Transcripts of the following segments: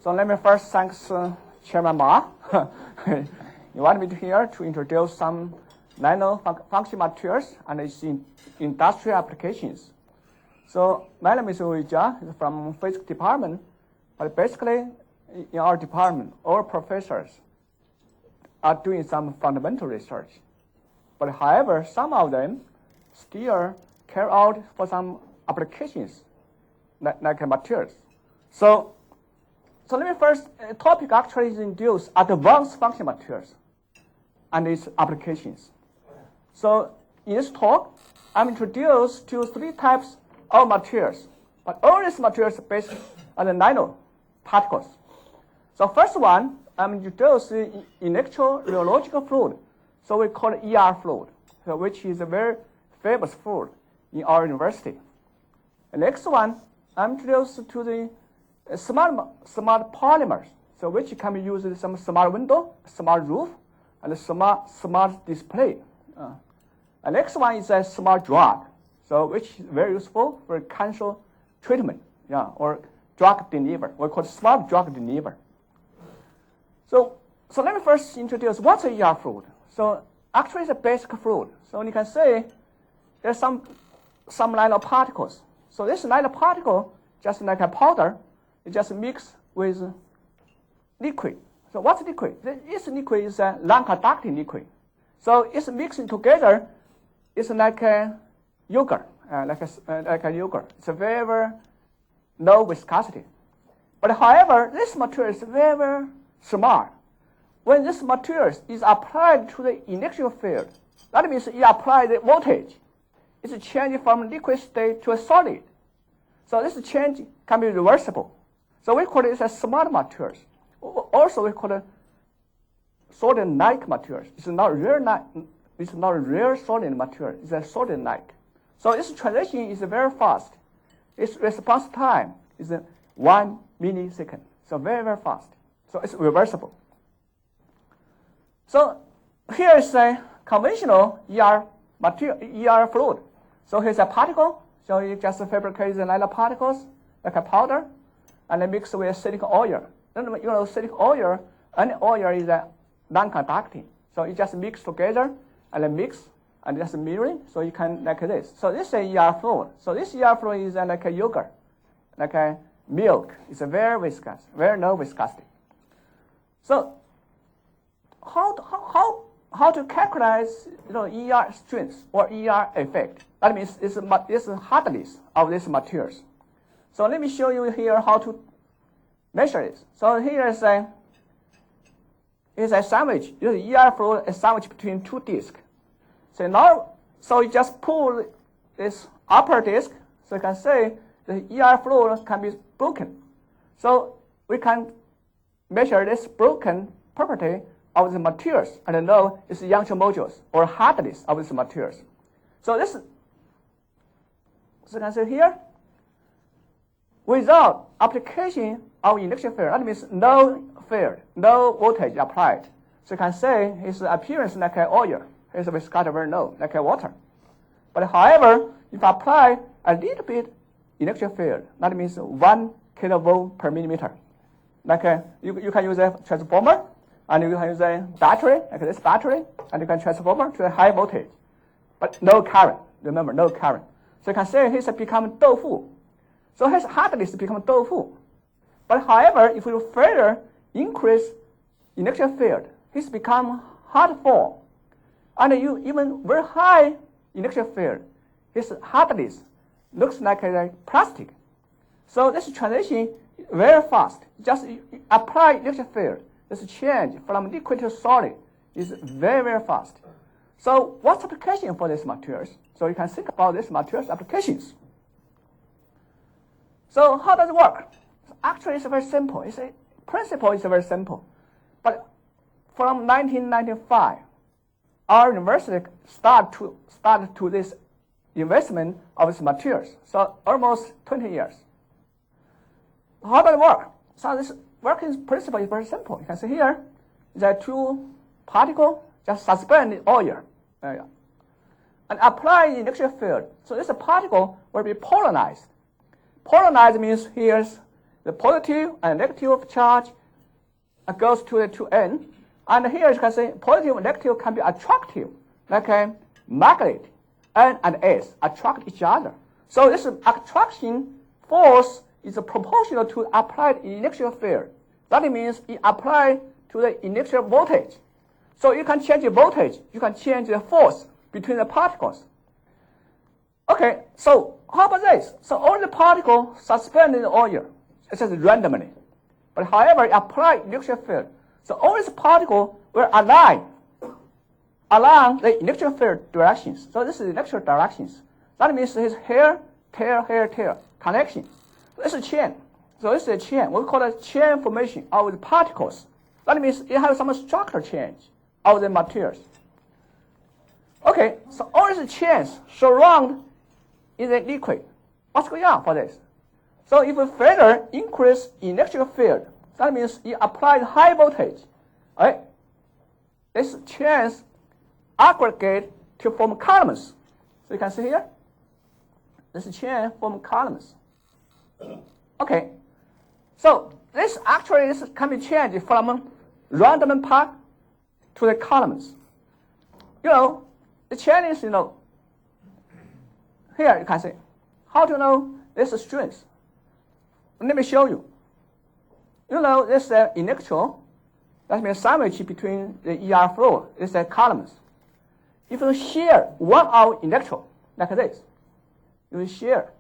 So let me first thank Chairman Ma. Invited me here to introduce some nano-function materials and its industrial applications. So my name is Weijia, from physics department, but basically in our department, all professors are doing some fundamental research. But however, some of them still carry out for some applications like materials. So let me first, topic actually is introduce advanced function materials and its applications. So in this talk, I'm introduced to 3 types of materials, but all these materials are based on the nanoparticles. So first one, I'm introducing electro-rheological fluid. So we call it ER fluid, which is a very famous fluid in our university. The next one, I'm introduced to the smart polymers, so which can be used in some smart window, smart roof, and smart display. The next one is a smart drug, so which is very useful for cancer treatment, or drug delivery. We call it smart drug delivery. So let me first introduce what's a ER fluid. So actually it's a basic fluid. So you can say there's some nanoparticles. So this nanoparticle, just like a powder, it just mix with liquid. So what's liquid? This liquid is a non-conducting liquid. So it's mixing together. It's like a yogurt, like a yogurt. It's a very, very low viscosity. But however, this material is very, very smart. When this material is applied to the electric field, that means you apply the voltage. It's changing from liquid state to a solid. So this change can be reversible. So we call it a smart materials. Also, we call it solid-like materials. It's not real solid material. It's a solid-like. So this transition is very fast. Its response time is 1 millisecond. So very, very fast. So it's reversible. So here is a conventional ER fluid. So here's a particle. So you just fabricate the nanoparticles like a powder, and then mix with silicon oil. Then silicon oil, and oil is non-conducting. So you just mix together and then mix and just mirroring. So you can like this. So this is a ER fluid. So this ER fluid is like a yogurt, like a milk. It's a very viscous, very low viscosity. So how to calculate ER strength or ER effect? That means it's hardness of these materials. So let me show you here how to measure it. So here is a sandwich. The ER fluid is sandwich between 2 discs. So you just pull this upper disc. So you can say the ER fluid can be broken. So we can measure this broken property of the materials and know its Young modulus or hardness of these materials. So you can see here, without application of electric field, that means no field, no voltage applied. So you can say its appearance like an oil. Its viscosity very low, like a water. But however, if I apply a little bit electric field, that means 1 kilovolt per millimeter. Like you can use a transformer, and you can use a battery, like this battery, and you can transform to a high voltage. But no current, remember, no current. So you can say it's become doufu. So his hardness become doufu. But however, if you further increase electric field, it's become hard form. And you even very high electric field, his hardness looks like a plastic. So this transition very fast. Just apply electric field. This change from liquid to solid is very, very fast. So what's application for these materials? So you can think about these materials applications. So how does it work? Actually, it's very simple. Principle is very simple. But from 1995, our university started to this investment of its materials. So almost 20 years. How does it work? So this working principle is very simple. You can see here, there are 2 particles just suspend in oil and apply electric field. So this particle will be polarized. Polarized means here's the positive and negative charge goes to the 2n. And here you can say positive and negative can be attractive, like a magnet. N and S attract each other. So this attraction force is proportional to applied initial field. That means it applied to the initial voltage. So you can change the voltage, you can change the force between the particles. Okay, so how about this? So all the particles suspended in the oil, it's just randomly. But however, apply initial field. So all these particles will align along the electric field directions. So this is electric directions. That means it's here, tail, connection. So this is a chain. So this is a chain. We call it chain formation of the particles. That means it has some structure change of the materials. Okay, so all these chains surround in the liquid. What's going on for this? So if we further increase electric field, that means you apply high voltage. Right? These chains aggregate to form columns. So you can see here, this chain form columns. Okay, so this can be changed from random part to the columns. The chain is, here you can see how to know this strings. Let me show you. This electron, that means sandwich between the ER flow, is the columns. If you share one of electron, like this, you share,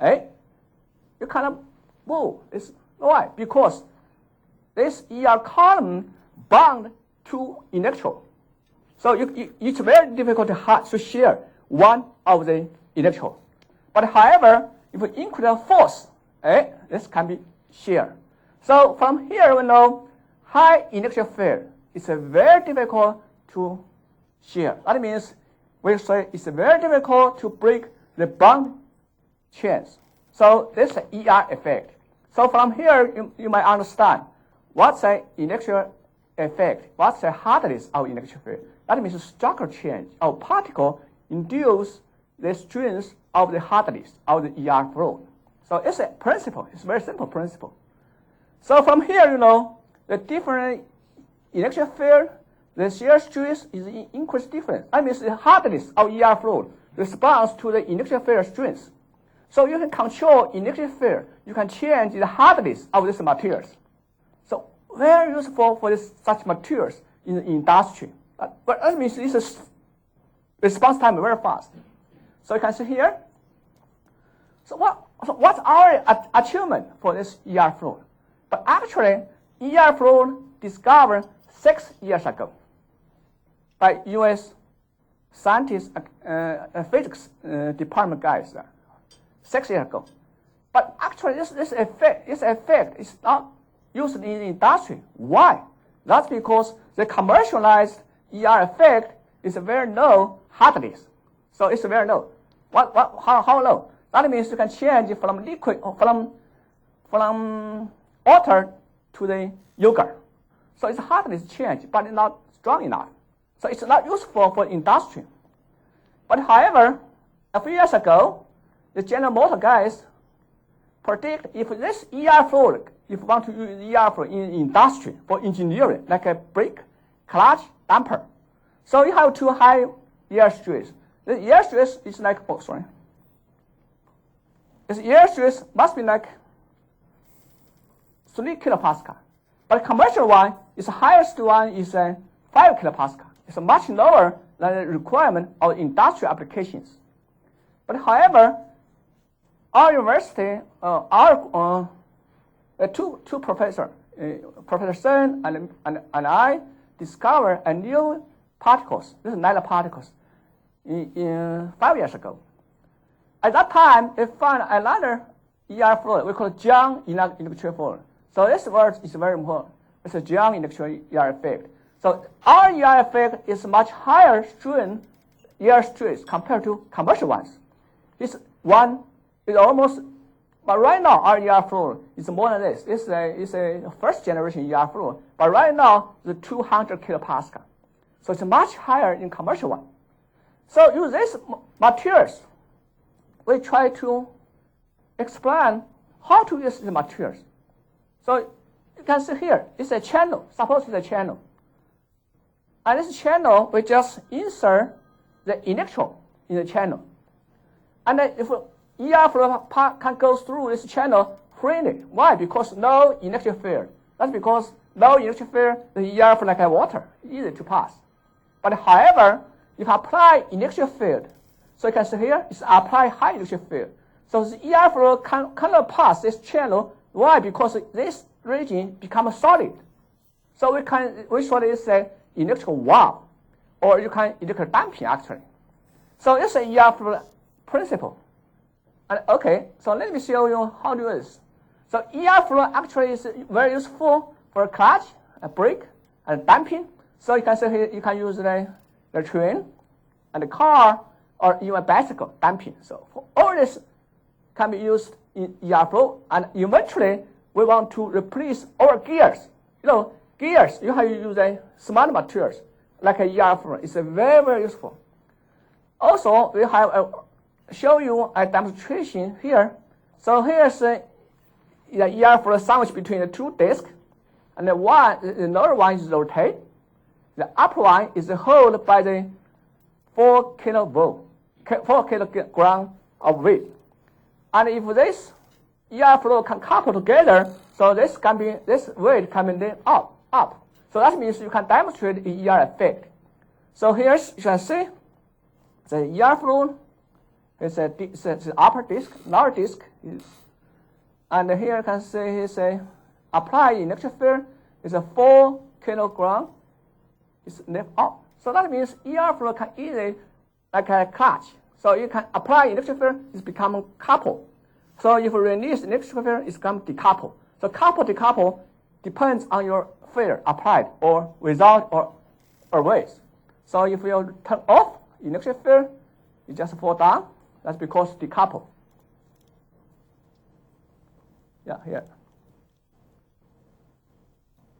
you cannot move. Why? Because this ER column bound to electron. So it's very difficult to share one of the electron. But however, if you increase the force, this can be shared. So from here we know high electric field is very difficult to share. That means we say it's very difficult to break the bond chains. So this is the ER effect. So from here you might understand what's the electric effect, what's the hardness of electric field. That means structure change of particle induce the strength of the hardness of the ER flow. So it's a principle. It's a very simple principle. So from here, the different electric field, the shear stress is increased difference. That means the hardness of ER flow responds to the electric field strength. So you can control electric field. You can change the hardness of these materials. So very useful for such materials in the industry. But that means this response time very fast. So you can see here. So what's our achievement for this ER flow? But actually, ER flow discovered 6 years ago by U.S. scientists, physics department guys there, 6 years ago. But actually, this effect is not used in the industry. Why? That's because the commercialized ER effect is a very low hardness. So it's very low. How low? That means you can change from liquid or from water to the yogurt. So its hardness change, but it's not strong enough. So it's not useful for industry. But however, a few years ago, the General Motors guys predict if this ER flow, if you want to use ER flow in industry for engineering, like a brake, clutch, damper. So you have too high ER stress. The ER stress is like, this ER stress must be like 3 kilopascal. But commercial one, its highest one is 5 kilopascal. It's much lower than the requirement of industrial applications. But however, our university, two professors, Professor Sun and I, discovered a new particles. This is nanoparticles in 5 years ago. At that time, they found another ER flow. We call it Young electric flow. So this word is very important. It's a Young electric ER effect. So our ER effect is much higher strain ER stress compared to commercial ones. This one is almost, but right now our ER flow is more than this. It's a first generation ER flow, but right now it's 200 kilopascal. So it's much higher in commercial one. So use these materials, we try to explain how to use the materials. So you can see here, it's a channel. Suppose it's a channel. And this channel, we just insert the electron in the channel. And then if ER flow can go through this channel freely. Why? Because no electric field. That's because no electric field, the ER flow like water, easy to pass. But however, if I apply electric field, so you can see here, it's apply high electric field. So the ER flow cannot pass this channel. Why? Because this region becomes solid. So we call it a electrical wow, or you can electrical damping actually. So it's a ER flow principle. And okay, so let me show you how to do this. So ER flow actually is very useful for clutch, a brake, and damping. So you can see here, you can use the train and the car or even a bicycle damping. So for all this can be used in ER flow, and eventually we want to replace our gears. Gears, you have to use a smart materials like a ER flow. It's very, very useful. Also, we have show you a demonstration here. So here's the ER flow sandwich between the two discs, and the lower one is rotate. The upper one is held by the 4 kilogram of weight. And if this ER flow can couple together, so this weight can be up. So that means you can demonstrate the ER effect. So here you can see the ER flow is the upper disc, lower disc and here you can see it's applied electric field is a 4 kilogram. It's lift up. So that means ER flow can easily like a clutch. So you can apply electric field, it's become coupled. So if you release electric field, it's become decoupled. So decouple depends on your field applied or without or with. So if you turn off electric field, it just fall down. That's because decouple. Yeah, here.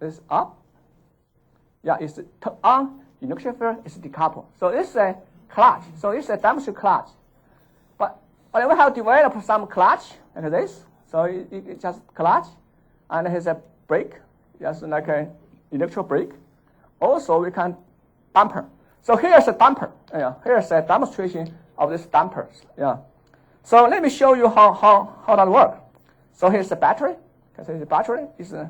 It's up. Yeah, it's turn on electric field, it's decoupled. So it's a clutch. So it's a demonstration clutch. But we have developed some clutch like this. So it just clutch, and here's a brake, just like an electric brake. Also, we can damper. So here's a damper. Yeah, here's a demonstration of this dampers. Yeah. So let me show you how that works. So here's the battery. You can see the battery is a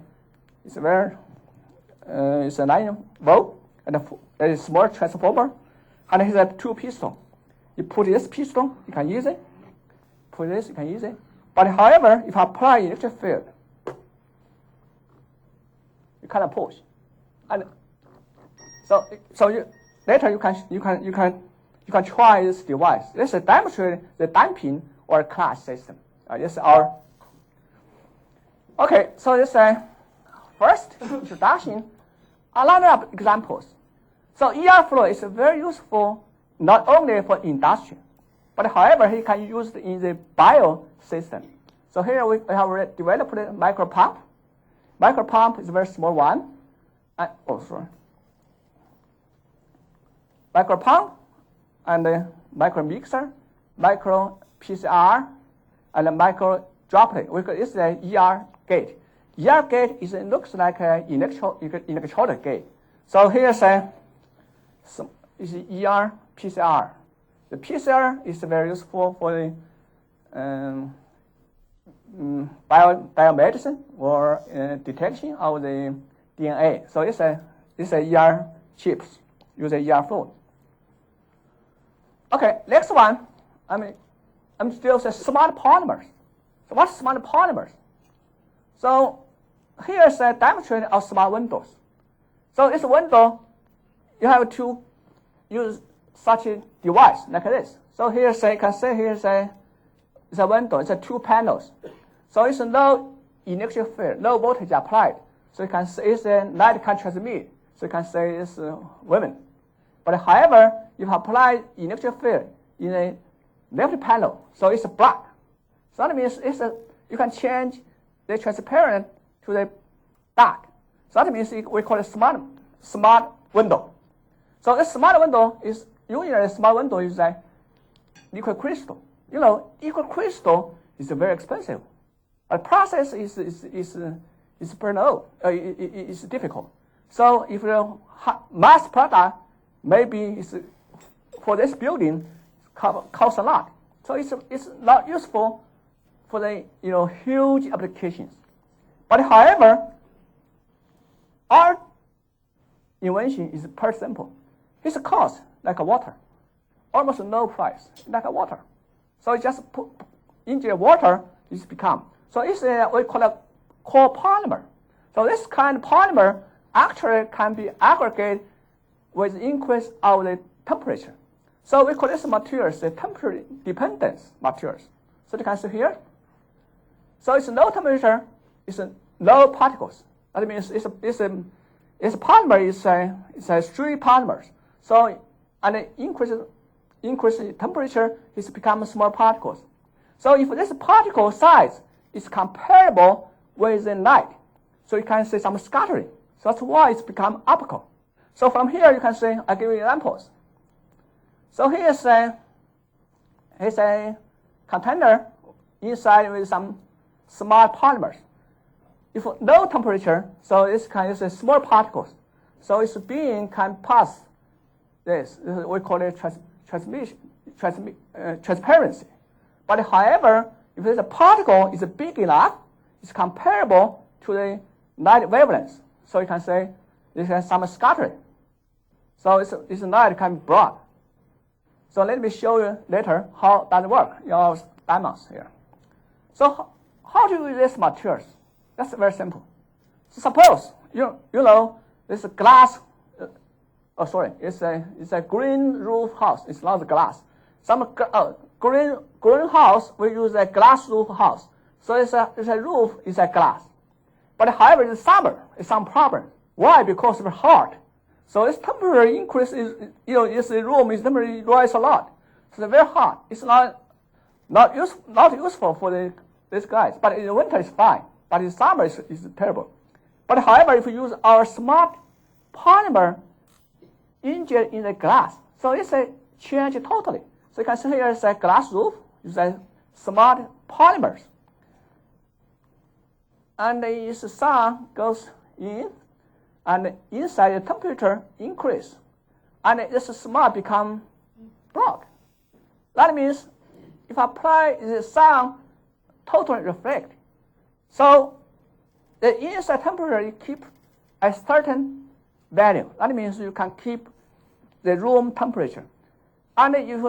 9 volt, and there is small transformer, and here's a 2 piston. You put this piston, you can use it. Put this, you can use it. But however, if I apply electric field, you cannot push. And so later you can try this device. This is demonstrate the damping or clutch system. This is our. Okay, so this is first introduction. A lot of examples. So ER flow is very useful not only for industry, but however he can use it in the bio system. So here we have developed a micro pump. Micro pump is a very small one. Micro pump and a micro mixer, micro PCR, and a micro droplet. This is an ER gate. ER gate looks like an electronic gate. So here's ER PCR. The PCR is very useful for the biomedicine or detection of the DNA. So it's a ER chips, use a ER flow. Okay, next one. I'm still saying smart polymers. So what's smart polymers? So here's a demonstration of smart windows. So this window, you have to use such a device like this. So here's you can see here's a window. It's 2 panels. So it's no electric field, no voltage applied. So you can see it's a light can transmit. So you can say it's women. But however, if you apply electric field in a left panel, so it's black. So that means you can change the transparent to the dark. So that means we call it smart window. So the smart window is usually a smart window is a liquid crystal. Liquid crystal is very expensive. But process is it's pretty low. It's difficult. So if the mass product maybe is for this building costs a lot. So it's not useful for the huge applications. But however, our invention is pretty simple. It's a cost like a water, almost no price like a water. So you just put inject water, it's become. So it's what we call a core polymer. So this kind of polymer actually can be aggregated with increase of the temperature. So we call this materials the temperature dependent materials. So you can see here. So it's low temperature, it's low particles. That means it's a polymer is a three polymers. So and it increase temperature, it's become small particles. So if this particle size is comparable with the light, so you can see some scattering. So that's why it's become optical. So from here you can see, I'll give you examples. So here's a container inside with some small polymers. If low temperature, so it's kind of small particles. So its beam can pass this. We call it transparency. But however, if the particle is big enough, it's comparable to the light wavelength. So you can say this has some scattering. So its light can be broad. So let me show you later how that works in our demos here. So how to use these materials? That's very simple. So suppose you know this glass. It's a green roof house. It's not glass. Some green house we use a glass roof house. So it's a roof is a glass. But however, in summer, it's some problem. Why? Because it's hot. So its temperature increase is this room is temperature rise a lot. So it's very hot. It's not useful for these guys. But in the winter it's fine. But in summer it's terrible. But however, if you use our smart polymer inject in the glass, so it's a change totally. So you can see here is a glass roof, it's a smart polymers. And the sun goes in, and inside the temperature increase, and this smart become black. That means if I apply the sun totally reflect, so the inside temperature you keep a certain value. That means you can keep the room temperature. And if in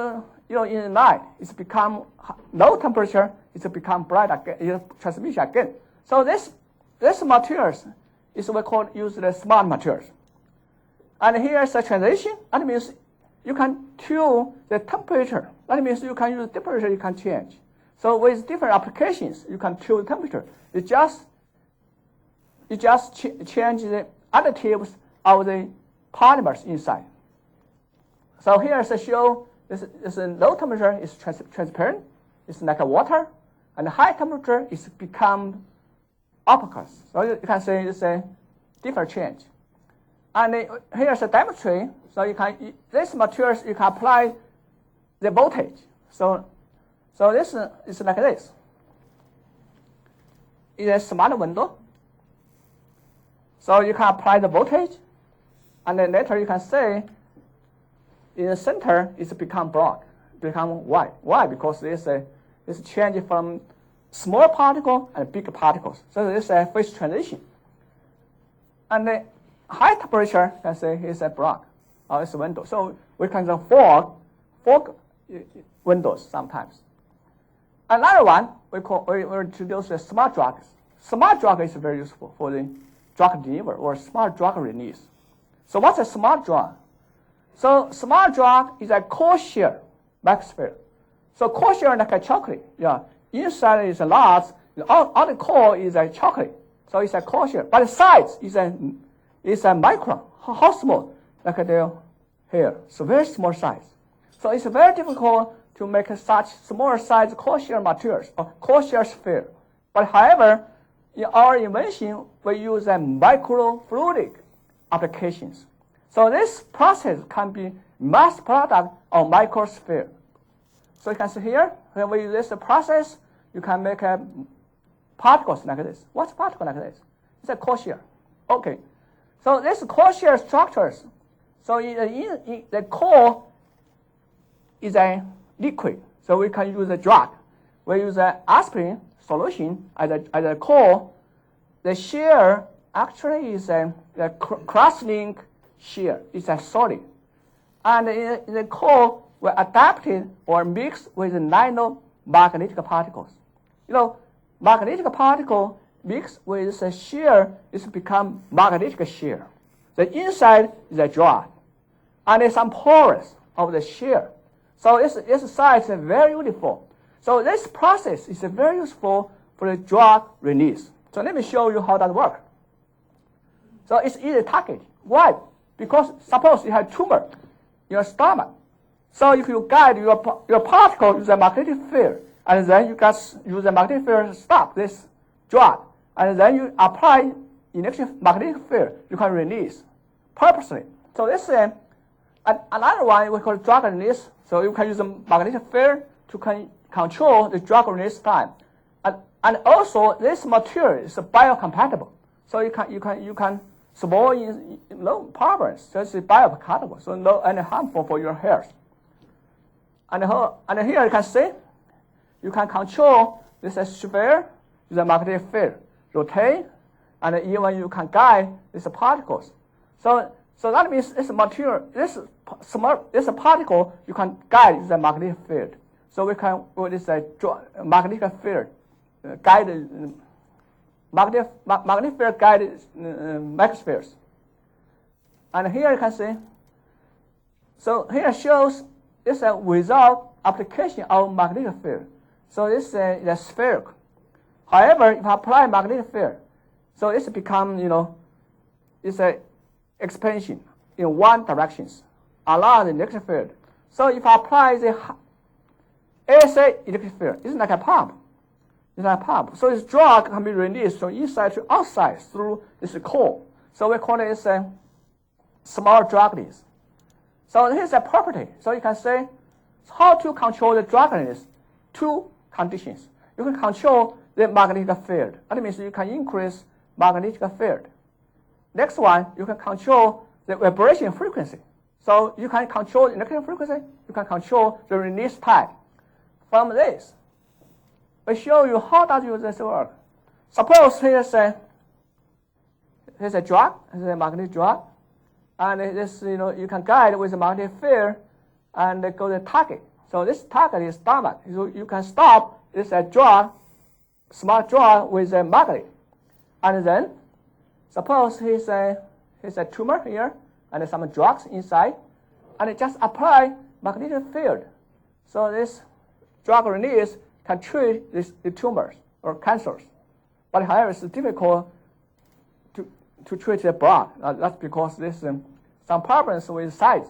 the night it's become low temperature, it's become bright again, transmission again. So this materials is what we call use the smart materials. And here is a transition. That means you can tune the temperature. That means you can use temperature you can change. So with different applications, you can tune the temperature. You just change the additives of the polymers inside. So here is a show this low temperature is transparent. It's like a water, and high temperature is become opaque. So you can see it's a different change. And here's a demonstration. So you can this materials you can apply the voltage. So this is like this. It's a smart window. So you can apply the voltage, and then later you can say in the center it's become black, become white. Why? Because this change from small particle and big particles. So this is a phase transition. And the high temperature, let's say, is a black, or it's a window. So we can fog windows sometimes. Another one we introduce the smart drugs. Smart drug is very useful for the drug delivery or smart drug release. So what's a smart drug? So smart drug is a kosher microsphere. So kosher like a chocolate. Yeah. Inside is a large, on the core is a chocolate. So it's a kosher. But the size is a micron. How small? Like here. So very small size. So it's very difficult to make such small size kosher materials or kosher sphere. But however, in our invention, we use a microfluidic applications. So this process can be mass product or microsphere. So you can see here, when we use this process, you can make particles like this. What's particle like this? It's a co-shear. Okay. So this co-shear structures. So in the core is a liquid. So we can use a drug. We use an aspirin solution as a core. The shear actually is a cross-link shear. It's a solid. And in the core, we adapted or mixed with nanomagnetic particles. Magnetic particle mixed with the shear is become magnetic shear. The inside is a drug, and there's some pores of the shear. So its size is very uniform. So this process is very useful for the drug release. So let me show you how that works. So it's easy target. Why? Because suppose you have tumor in your stomach. So if you guide your particle with a magnetic field, and then you just use a magnetic field to stop this drug, and then you apply injection magnetic field, you can release purposely. So this is another one we call drug release. So you can use a magnetic field to control the drug release time, and also this material is biocompatible. So you can store in low problems. So it's biocompatible. So no any harmful for your health. And here you can see, you can control this sphere with a magnetic field, rotate, and even you can guide these particles. So that means this material, this particle, you can guide with a magnetic field. So we can with this magnetic field guide magnetic field guided microspheres. And here you can see. So here shows this without application of magnetic field. So this is a spherical. However, if I apply magnetic field, so it's become, it's a expansion in one direction along the electric field. So if I apply the AC electric field, it's like a pump. It's like a pump. So this drug can be released from inside to outside through this core. So we call it a small drug release. So here's a property. So you can say how to control the drug release. Two conditions. You can control the magnetic field. That means you can increase magnetic field. Next one, you can control the vibration frequency. So you can control the electric frequency. You can control the release time. From this, we show you how does this work. Suppose here's a drug, here's a magnetic drug, and this you can guide with a magnetic field and go to the target. So this target is stomach. So you can stop this drug, small drug with a magnet, and then suppose here's a tumor here and some drugs inside, and just apply magnetic field. So this drug release can treat the tumors or cancers. But however, it's difficult to treat the blood. That's because there's some problems with size.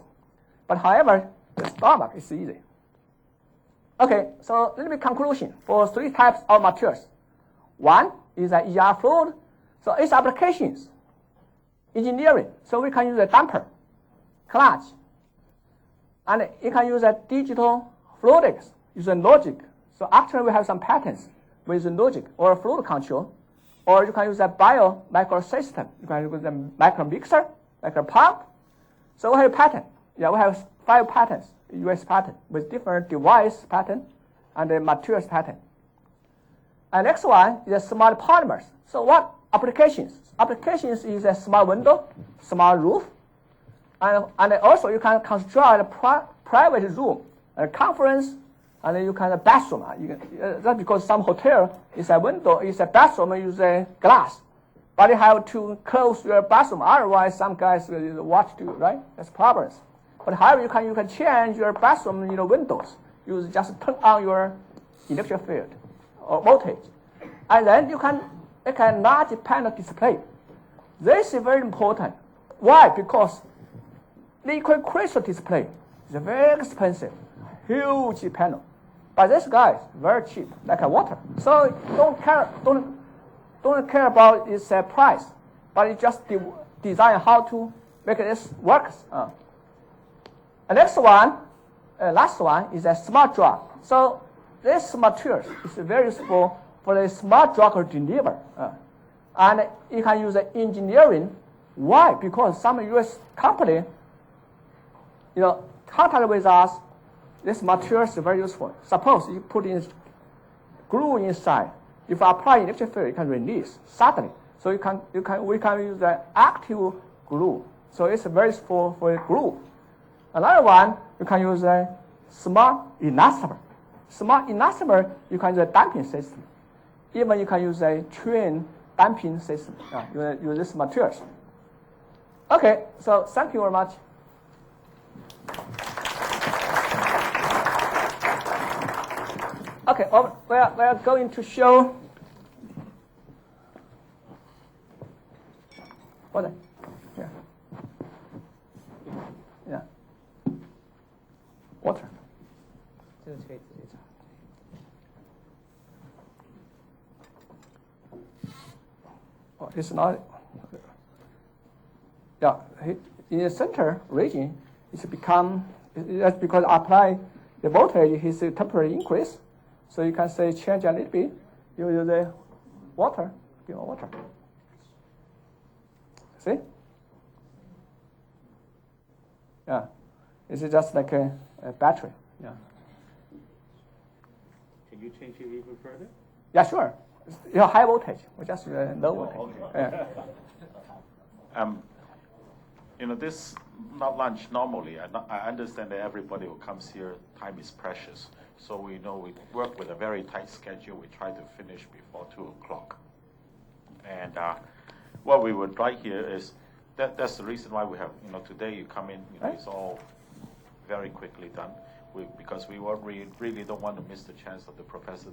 But however, the stomach is easy. Okay, so let me conclusion for three types of materials. One is an ER fluid. So its applications, engineering. So we can use a damper, clutch, and you can use a digital fluidics, use a logic. So actually we have some patents with logic or fluid control, or you can use a bio-microsystem. You can use a micro mixer, micro pump. So we have patent. Yeah, we have 5 patents, US patent, with different device patent and the materials patent. And next one is smart polymers. So what applications? Applications is a smart window, smart roof, and also you can construct a private room, a conference, and then you can bathroom. That's because some hotel is a window, is a bathroom, use a glass. But you have to close your bathroom, otherwise some guys will watch you, right? That's problems. But however, you can change your bathroom windows. You just turn on your electric field or voltage, and then you can make a large panel display. This is very important. Why? Because liquid crystal display is very expensive, huge panel. But this guy is very cheap, like a water. So don't care about its price, but you just design how to make this works. The next one, last one is a smart drug. So this material is very useful for the smart drug delivery. And you can use engineering. Why? Because some U.S. company, contact with us. This material is very useful. Suppose you put in glue inside. If you apply electric field, you can release suddenly. So we can use the active glue. So it's very useful for glue. Another one, you can use a smart elastomer. Smart elastomer, you can use a damping system. Even you can use a train damping system. Use this materials. Okay, so thank you very much. Okay, we are going to show what? Yeah. Yeah. Water. Oh, it's not. Yeah, in the center region, it's become. That's because apply the voltage, his temperature increase. So you can say change a little bit. You use the water, give water. See? Yeah, it's just like a battery. Yeah. Can you change it even further? Yeah, sure. You have high voltage. We just low voltage. Okay. Yeah. This not lunch normally. I understand that everybody who comes here, time is precious. So we work with a very tight schedule. We try to finish before 2:00. And what we would like here is that's the reason why we have today you come in. It's all very quickly done. Because we really don't want to miss the chance of the professor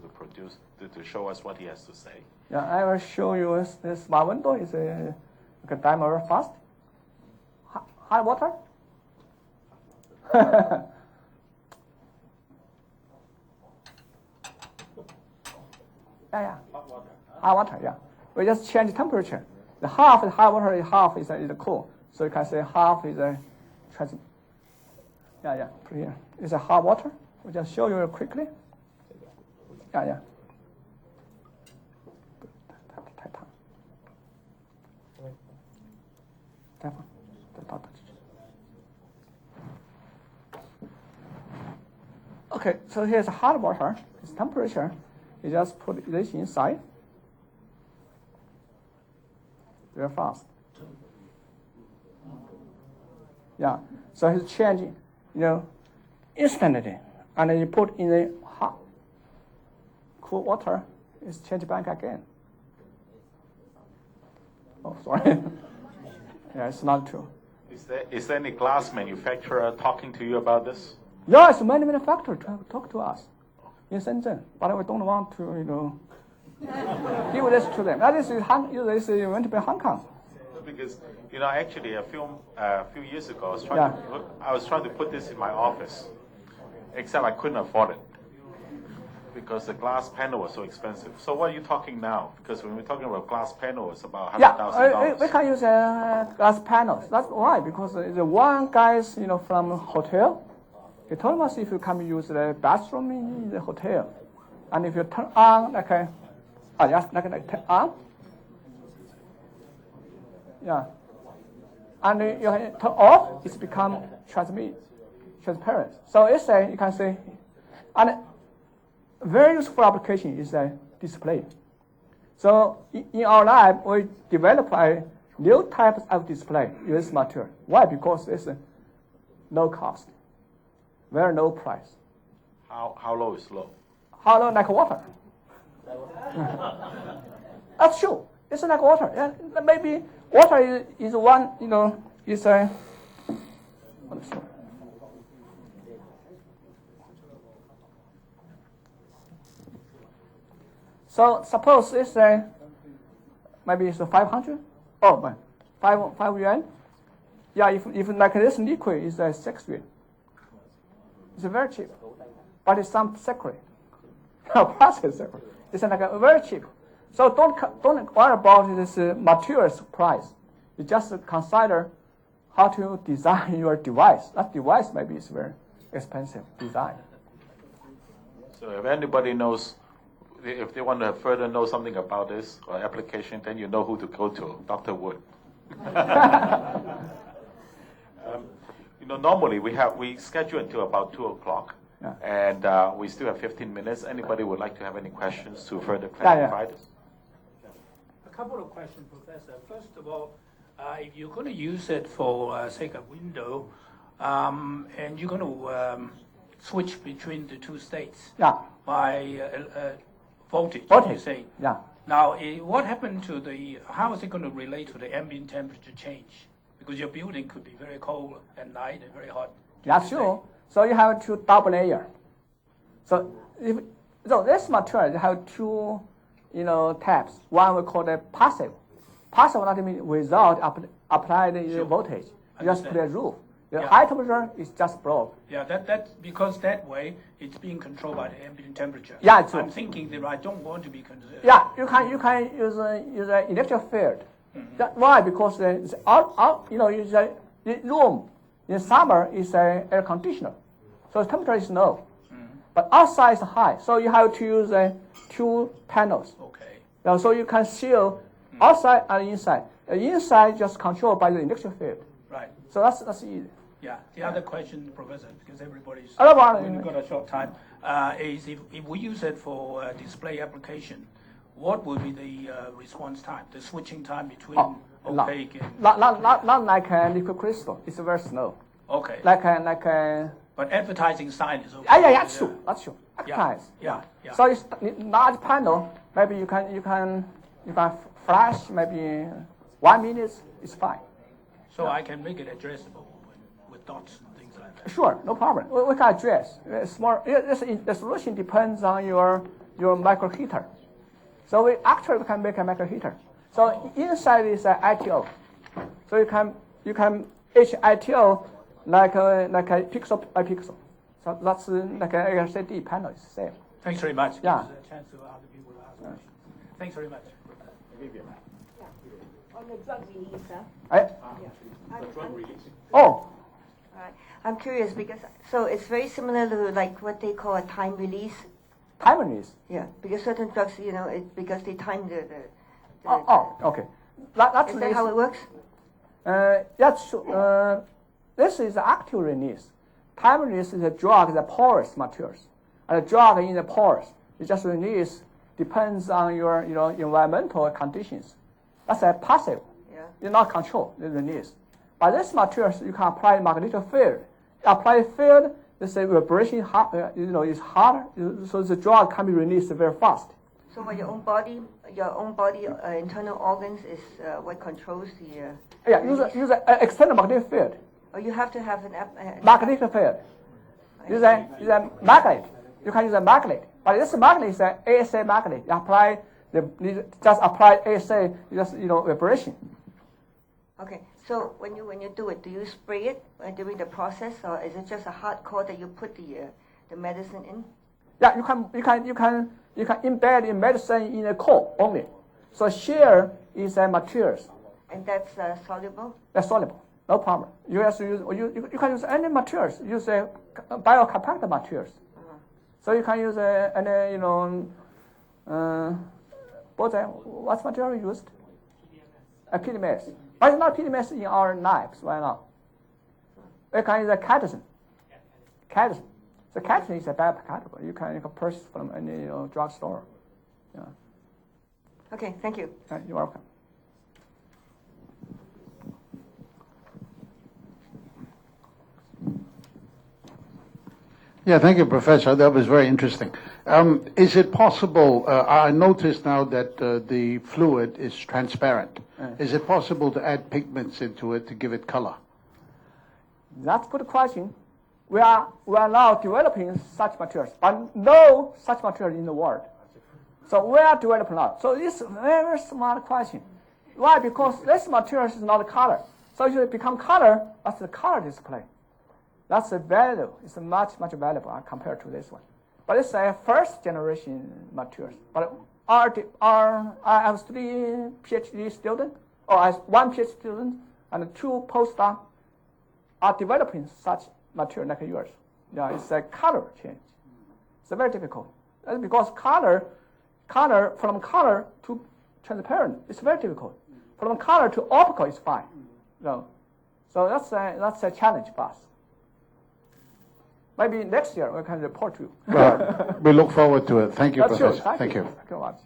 to show us what he has to say. Yeah, I will show you this smart window is a timer fast. Hot water. Yeah. Hot water. Yeah. We just change temperature. The half is hot water, half is cool. So you can say half is a transmit. Yeah. Put here. It's a hot water. We just show you quickly. Yeah. Okay, so here's hot water. It's temperature. You just put this inside. Very fast. Yeah. So it's changing, instantly. And then you put in the hot, cool water. It's changed back again. Oh, sorry. Yeah, it's not true. Is there any glass manufacturer talking to you about this? Yes, many manufacturers talk to us in Shenzhen, but we don't want to, give this to them. This is went to be Hong Kong. Because actually a few years ago I was trying to put this in my office, except I couldn't afford it because the glass panel was so expensive. So what are you talking now? Because when we're talking about glass panel, it's about $100,000. We can use glass panels. That's why, because the one guy from hotel. He told us if you come use the bathroom in the hotel, and if you turn on like turn on, yeah, and you turn off, it's become transparent. So you can say, and very useful application is a display. So in our lab, we develop a new type of display with this material. Why? Because it's no cost. Very low price. How low is low? How low? Like water. That's true. It's like water. Yeah, maybe water is one. Is a. So suppose it's maybe it's 500. Oh, but 5 yuan. Yeah, if like this liquid is 6 yuan. It's very cheap, but it's some secret. Price is secret. It's like very cheap. So don't worry about this materials price. You just consider how to design your device. That device maybe is very expensive design. So if anybody knows if they want to further know something about this or application, then you know who to go to, Dr. Wood. Normally we schedule until about 2 o'clock, and we still have 15 minutes. Anybody would like to have any questions to further clarify this? A couple of questions, Professor. First of all, if you're going to use it for, say, a window, and you're going to switch between the two states by voltage, you say. Yeah. Now, what happened to how is it going to relate to the ambient temperature change? Because your building could be very cold at night and very hot. Yeah, sure. So you have two double layer. So this material, you have two, types. One we call the passive. Passive not mean without applied voltage. You just put a roof. The high temperature is just broke. Yeah, that's because that way it's being controlled by the ambient temperature. Yeah, true. I'm thinking that I don't want to be considered. Yeah, you can use an electric field. Why? Because the room in summer is an air conditioner, so the temperature is low. But outside is high, so you have to use two panels. Okay. So you can shield outside and inside. The inside just controlled by the electric field. Right. So that's easy. Yeah. The other question, Professor, because everybody's we've got a short time, is if we use it for display application, what would be the response time, the switching time between opaque and... Not like a liquid crystal. It's very slow. Okay. Like a... But advertising sign is okay. Yeah, that's true. That's true. Advertise. Yeah. So it's large panel. Maybe you can flash. Maybe 1 minute is fine. So I can make it addressable with dots and things like that. Sure, no problem. We can address. The solution depends on your micro heater. So we can make a micro heater. So inside is an ITO. So you can etch ITO like a pixel by pixel. So that's like an LCD panel. It's the same. Thanks very much. Yeah. Gives a chance to other people to ask questions. Thanks very much. On the drug release, The drug release. Oh. Right. I'm curious because so it's very similar to like what they call a time release. Time release. Yeah, because certain drugs, because they time the Okay. That's is that how it works? Yes. This is active release. Time release is a drug that porous materials. And the drug in the porous, it just release depends on your environmental conditions. That's a passive. Yeah. You not control the release. But this materials you can apply magnetic field. Apply field, this vibration is harder, so the drug can be released very fast. So for your own body internal organs is what controls the. Yeah, use an external magnetic field. Or you have to have an magnetic field. Use a magnet. You can use a magnet, but this magnet is an ASA magnet. You just apply ASA, vibration. Okay, so when you do it, do you spray it during the process, or is it just a hard core that you put the medicine in? Yeah, you can embed the medicine in a core only. So here is a materials. And that's soluble. That's soluble, no problem. You have to use you can use any materials. Use a biocompactor materials. So you can use any what material you used? A PDMS. But it's not PDMS in our knives right now. We can use a cadmium. Cadmium. So cadmium is a biocompatible. You can purchase from any drugstore. Yeah. Okay, thank you. You're welcome. Yeah, thank you, Professor. That was very interesting. Is it possible, I noticed now that the fluid is transparent. Is it possible to add pigments into it to give it color? That's a good question. We are now developing such materials, but no such material in the world. So we are developing now. So it's a very smart question. Why? Because this material is not color. So if it become color, that's the color display. That's the value. It's much valuable compared to this one. But it's a first generation materials. But I have 3 PhD students, or I have 1 PhD student and 2 postdocs are developing such material like yours. Yeah, it's a color change. It's very difficult. That's because color from color to transparent, it's very difficult. From color to optical is fine. No. So that's a challenge for us. Maybe next year we can report to you. We look forward to it. Thank you, That's Professor. true. Thank you. Thank you very much.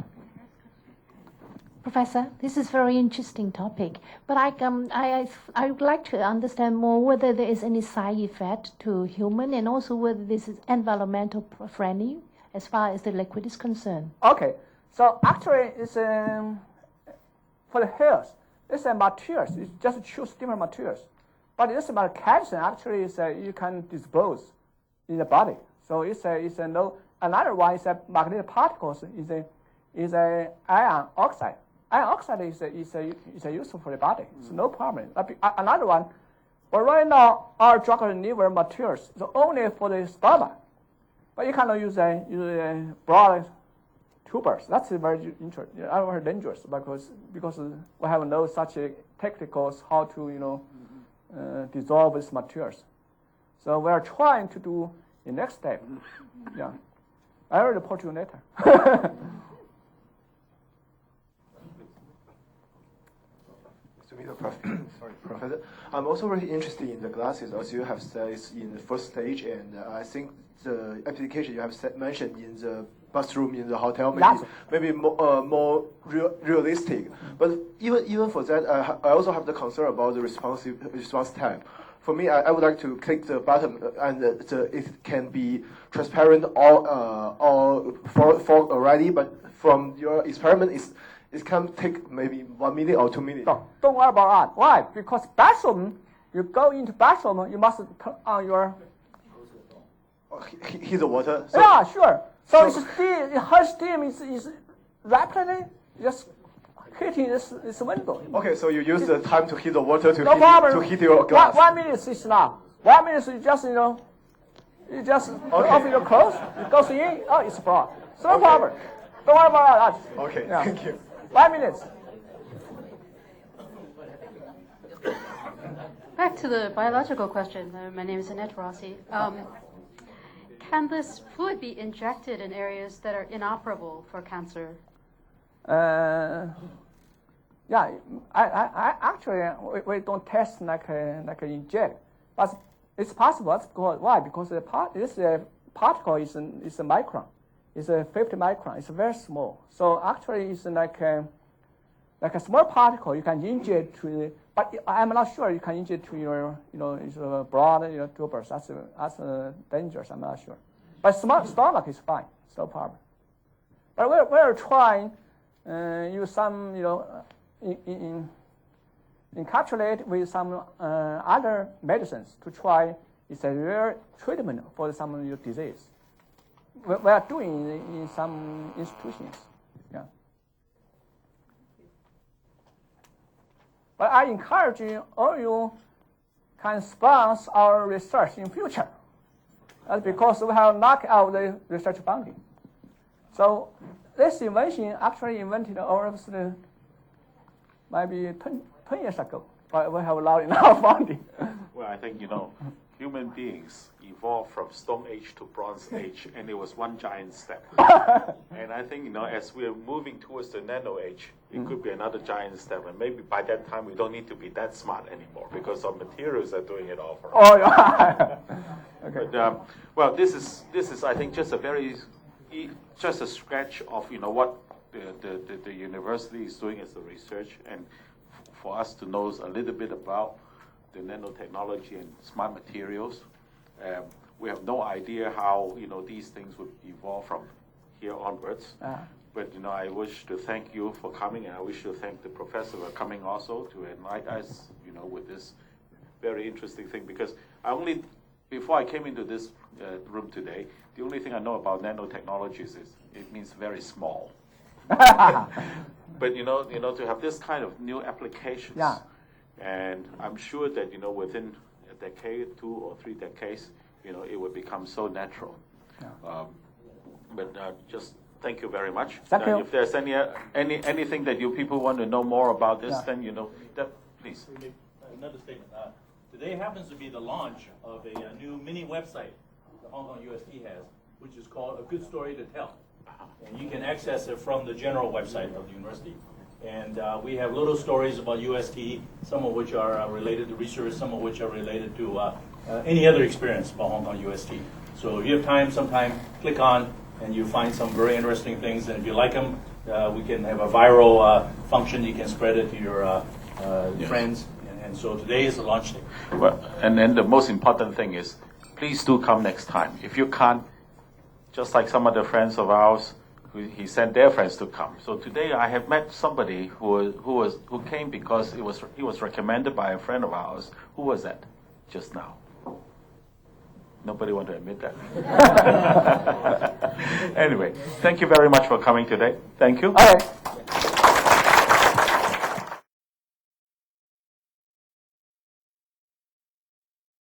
Professor, this is very interesting topic, but I would like to understand more whether there is any side effect to human and also whether this is environmental friendly as far as the liquid is concerned. Okay, so actually it's for the hairs, it's a materials. You just choose different materials. But this calcium actually is you can dispose in the body. So it's a no. Another one is magnetic particles is a iron oxide. Iron oxide is useful for the body. It's no problem. Another one, but right now our drug liver materials is only for the stomach. But you cannot use a broad tubers. That's very interesting. Very dangerous because we have no such technicals how to dissolve these materials. So we are trying to do the next step. Yeah, I will report to you later. Sorry, Professor. I'm also really interested in the glasses, as you have said, it's in the first stage, and I think the application you have mentioned in the bathroom in the hotel maybe more realistic. But even for that, I also have the concern about the response time. For me, I would like to click the button and it can be transparent or fog already. But from your experiment, it can take maybe 1 minute or 2 minutes. No, don't worry about that. Why? Because bathroom, you go into bathroom, you must turn on your. Heat the water. So Yeah, sure. So it's steam. Her steam is rapidly just hitting this window. Okay, so you use the time to heat the water to No problem. heat your glass. 1 minute is enough. 1 minute you just you just off your clothes. It goes in. Oh, it's broad. So no problem. Don't worry about that. Okay, Yeah. thank you. 5 minutes. Back to the biological question. My name is Annette Rossi. Can this fluid be injected in areas that are inoperable for cancer? Yeah, I actually we don't test like inject, but it's possible. That's good. Why? Because this particle is a micron. It's a 50 micron. It's very small. So actually, it's like a small particle. You can inject to, but I'm not sure you can inject to your it's a broad tubers. That's dangerous. I'm not sure. But small stomach is fine. It's no problem. But we're trying use some encapsulate with some other medicines to try. It's a real treatment for some disease. We are doing in some institutions. Yeah. But I encourage you, all you can sponsor our research in future. That's because we have knocked out the research funding. So this invention actually invented almost maybe 20 years ago, but we have allowed enough funding. Well, I think, human beings evolved from Stone Age to Bronze Age, and it was one giant step. And I think, as we are moving towards the Nano Age, it could be another giant step. And maybe by that time, we don't need to be that smart anymore because our materials are doing it all for us. Oh, yeah. Okay. But, well, this is, I think, just a scratch of, what the university is doing as a research, and for us to know a little bit about the nanotechnology and smart materials. We have no idea how these things would evolve from here onwards. But I wish to thank you for coming, and I wish to thank the professor for coming also to enlighten us, with this very interesting thing. Because before I came into this room today, the only thing I know about nanotechnologies is it means very small. But to have this kind of new applications. Yeah. And I'm sure that, within a decade, 2 or 3 decades, it will become so natural. Yeah. But just thank you very much. Thank you. If there's anything that you people want to know more about this, then, please. Another statement. Today happens to be the launch of a new mini website the Hong Kong UST has, which is called A Good Story to Tell. And you can access it from the general website of the university. And we have little stories about UST, some of which are related to research, some of which are related to any other experience about Hong Kong UST. So if you have time, sometime, click on, and you find some very interesting things. And if you like them, we can have a viral function. You can spread it to your friends. And so today is the launch day. Well, and then the most important thing is, please do come next time. If you can't, just like some of the friends of ours, he sent their friends to come. So today I have met somebody who came because he was recommended by a friend of ours. Who was that? Just now. Nobody want to admit that. Anyway, thank you very much for coming today. Thank you. All right.